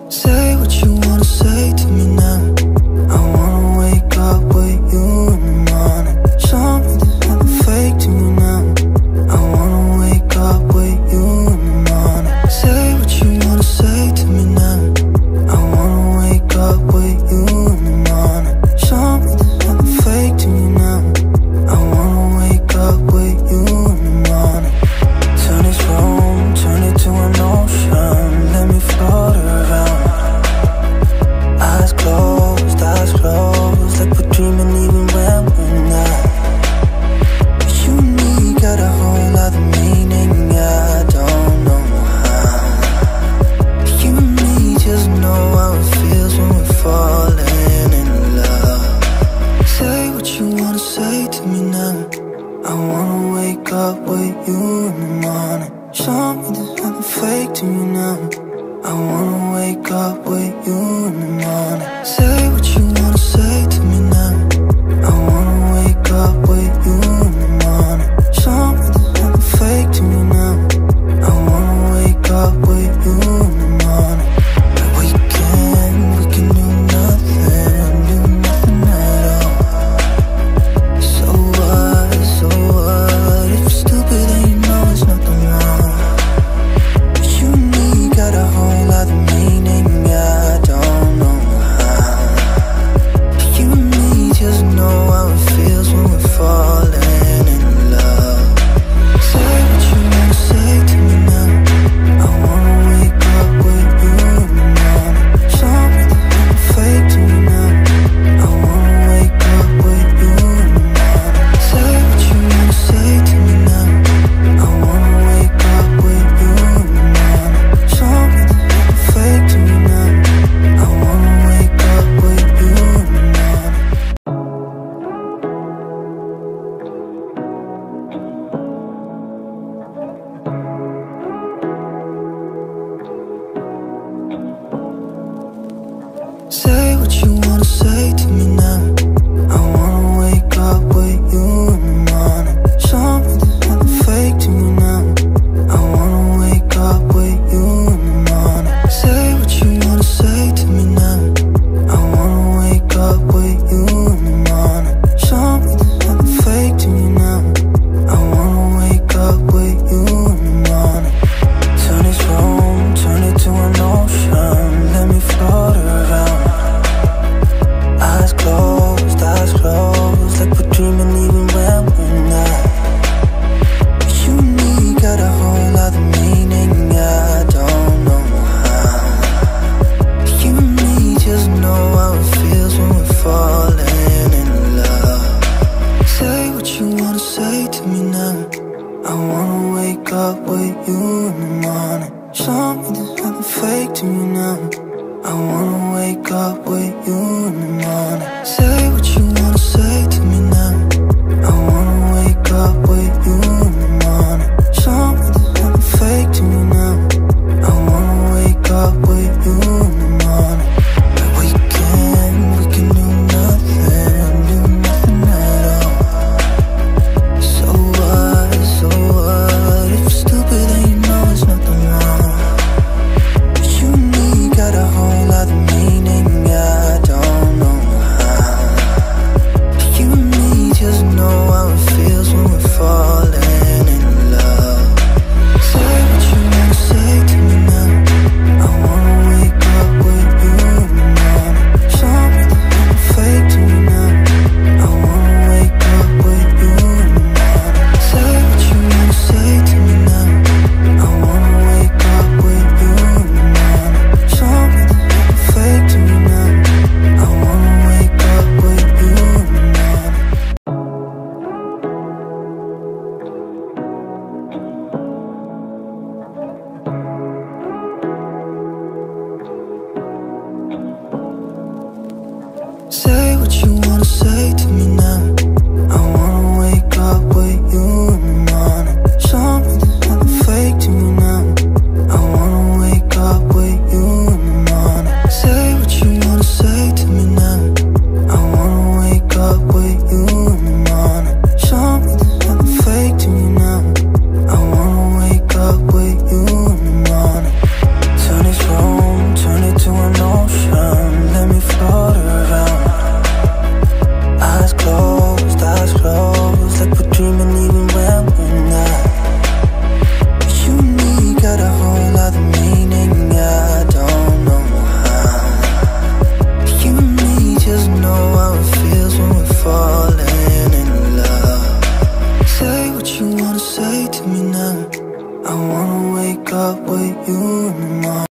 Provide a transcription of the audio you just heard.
Say what you wanna say to me now. I wanna wake up with you in the morning. Show me there's nothing fake to you now. I wanna wake up with you in the morning. Say what you wanna say to me now. I wanna wake up with you in the morning. Show me there's nothing fake to you now. I wanna wake up with you in the morning. Turn this room, turn it to an ocean. Let me float around. Eyes closed, like we're dreaming even when we're not. You and me got a whole other meaning, I don't know how. You and me just know how it feels when we're falling in love. Say what you wanna say to me now. I wanna wake up with you in the morning. Show me there's nothing fake to you now. I wanna wake up with you in the morning. Say what you wanna say to me now. I wanna wake up with you in the morning. Show me there's nothing fake to you now. I wanna wake up with you in the morning. We can do nothing at all. So what, if you're stupid then you know there's nothing wrong. You and me got a whole other meaning, I don't know how. You and me just know how it feels when we're falling in love. Say what you wanna say to me now. I wanna wake up with you in the morning. Show me there's nothing fake to me now. I wanna wake up with you in the morning. Say what you wanna say to me now. I wanna wake up with you in the morning. Show me there's nothing fake to me now. I wanna wake up with you in the morning. Say what you wanna say to me now. I wanna wake up with you in the morning. Show me there's nothing fake to you now. I wanna wake up with you in the morning. Say what you wanna say to me now. I wanna wake up with you in the morning. Show me there's nothing fake to you now. I wanna wake up with you in the morning. Turn this room, turn it to an ocean. Let me float around. Eyes closed, like we're dreaming even when we're not. You and me got a whole other meaning, I don't know how. You and me just know how it feels when we're falling in love. Say what you wanna say to me now. I wanna wake up with you in the morning. Show me there's nothing fake to you now. I wanna wake up with you in the morning. Say what you wanna say to me now. I wanna wake up with you in the morning. Show me there's nothing fake to you now. I wanna wake up with you in the morning. We can do nothing at all. So what, if you're stupid then you know there's nothing wrong. You and me got a whole other meaning, I don't know how. You and me just know how it feels when we're falling in love. Say what you wanna say to me now. I wanna wake up with you in the morning. Show me there's nothing fake to me now. I wanna wake up with you in the morning. Say what you wanna say to me now. I wanna wake up with you in the morning. Show me there's nothing fake to me now. I wanna wake up with you in the morning. Say what you wanna say to me